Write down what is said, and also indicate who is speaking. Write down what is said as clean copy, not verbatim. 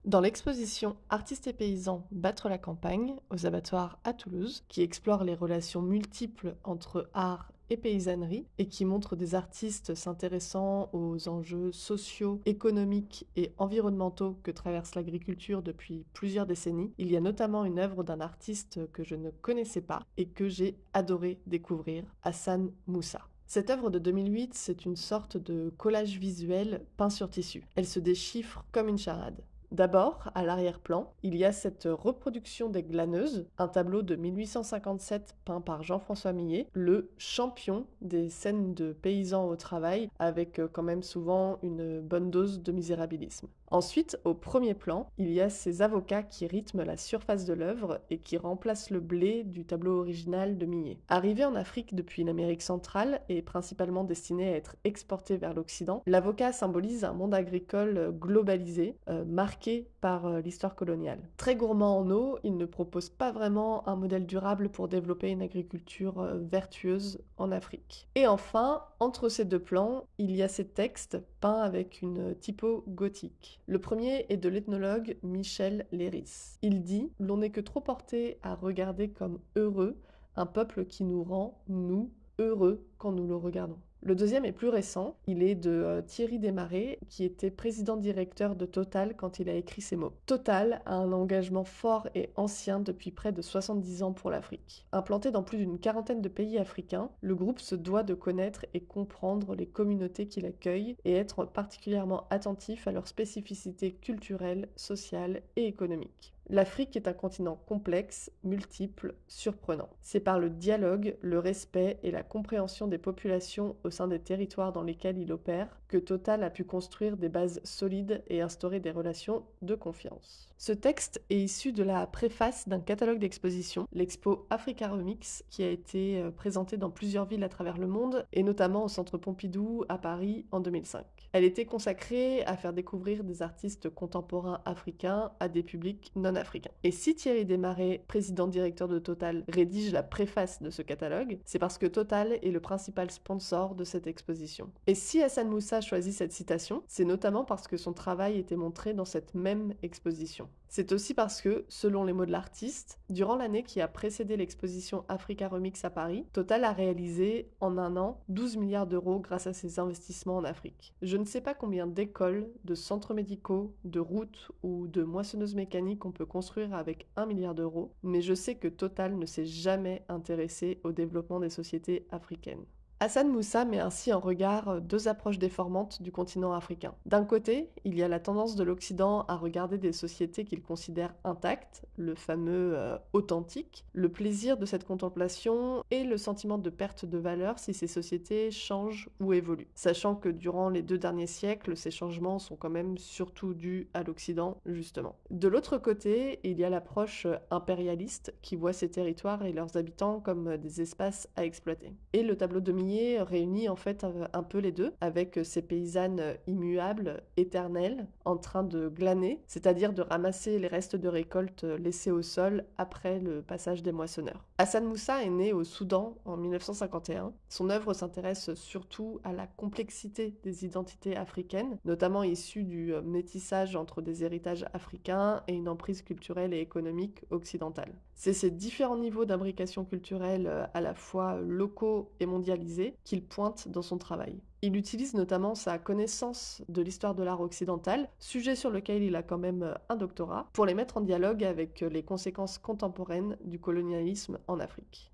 Speaker 1: Dans l'exposition Artistes et paysans battre la campagne aux abattoirs à Toulouse, qui explore les relations multiples entre art et paysannerie et qui montre des artistes s'intéressant aux enjeux sociaux, économiques et environnementaux que traverse l'agriculture depuis plusieurs décennies, il y a notamment une œuvre d'un artiste que je ne connaissais pas et que j'ai adoré découvrir, Hassan Moussa. Cette œuvre de 2008, c'est une sorte de collage visuel peint sur tissu. Elle se déchiffre comme une charade. D'abord, à l'arrière-plan, il y a cette reproduction des glaneuses, un tableau de 1857 peint par Jean-François Millet, le champion des scènes de paysans au travail, avec quand même souvent une bonne dose de misérabilisme. Ensuite, au premier plan, il y a ces avocats qui rythment la surface de l'œuvre et qui remplacent le blé du tableau original de Millet. Arrivé en Afrique depuis l'Amérique centrale et principalement destiné à être exporté vers l'Occident, l'avocat symbolise un monde agricole globalisé, marqué par l'histoire coloniale. Très gourmand en eau, il ne propose pas vraiment un modèle durable pour développer une agriculture vertueuse en Afrique. Et enfin, entre ces deux plans, il y a ces textes peints avec une typo gothique. Le premier est de l'ethnologue Michel Léris. Il dit « L'on n'est que trop porté à regarder comme heureux un peuple qui nous rend, nous, heureux quand nous le regardons ». Le deuxième est plus récent, il est de Thierry Desmarets, qui était président-directeur de Total quand il a écrit ces mots. Total a un engagement fort et ancien depuis près de 70 ans pour l'Afrique. Implanté dans plus d'une quarantaine de pays africains, le groupe se doit de connaître et comprendre les communautés qu'il accueille et être particulièrement attentif à leurs spécificités culturelles, sociales et économiques. L'Afrique est un continent complexe, multiple, surprenant. C'est par le dialogue, le respect et la compréhension des populations au sein des territoires dans lesquels il opère que Total a pu construire des bases solides et instaurer des relations de confiance. Ce texte est issu de la préface d'un catalogue d'exposition, l'expo Africa Remix, qui a été présentée dans plusieurs villes à travers le monde et notamment au Centre Pompidou à Paris en 2005. Elle était consacrée à faire découvrir des artistes contemporains africains à des publics non africain. Et si Thierry Desmarets, président-directeur de Total, rédige la préface de ce catalogue, c'est parce que Total est le principal sponsor de cette exposition. Et si Hassan Moussa choisit cette citation, c'est notamment parce que son travail était montré dans cette même exposition. C'est aussi parce que, selon les mots de l'artiste, durant l'année qui a précédé l'exposition Africa Remix à Paris, Total a réalisé, en un an, 12 milliards d'euros grâce à ses investissements en Afrique. Je ne sais pas combien d'écoles, de centres médicaux, de routes ou de moissonneuses mécaniques on peut construire avec 1 milliard d'euros, mais je sais que Total ne s'est jamais intéressé au développement des sociétés africaines. Hassan Moussa met ainsi en regard deux approches déformantes du continent africain. D'un côté, il y a la tendance de l'Occident à regarder des sociétés qu'il considère intactes, le fameux authentique, le plaisir de cette contemplation et le sentiment de perte de valeur si ces sociétés changent ou évoluent. Sachant que durant les 2 derniers siècles, ces changements sont quand même surtout dus à l'Occident, justement. De l'autre côté, il y a l'approche impérialiste qui voit ces territoires et leurs habitants comme des espaces à exploiter. Et le tableau de Millet réunit en fait un peu les deux, avec ces paysannes immuables, éternelles, en train de glaner, c'est-à-dire de ramasser les restes de récolte laissés au sol après le passage des moissonneurs. Hassan Moussa est né au Soudan en 1951. Son œuvre s'intéresse surtout à la complexité des identités africaines, notamment issues du métissage entre des héritages africains et une emprise culturelle et économique occidentale. C'est ces différents niveaux d'imbrication culturelle à la fois locaux et mondialisés qu'il pointe dans son travail. Il utilise notamment sa connaissance de l'histoire de l'art occidental, sujet sur lequel il a quand même un doctorat, pour les mettre en dialogue avec les conséquences contemporaines du colonialisme en Afrique.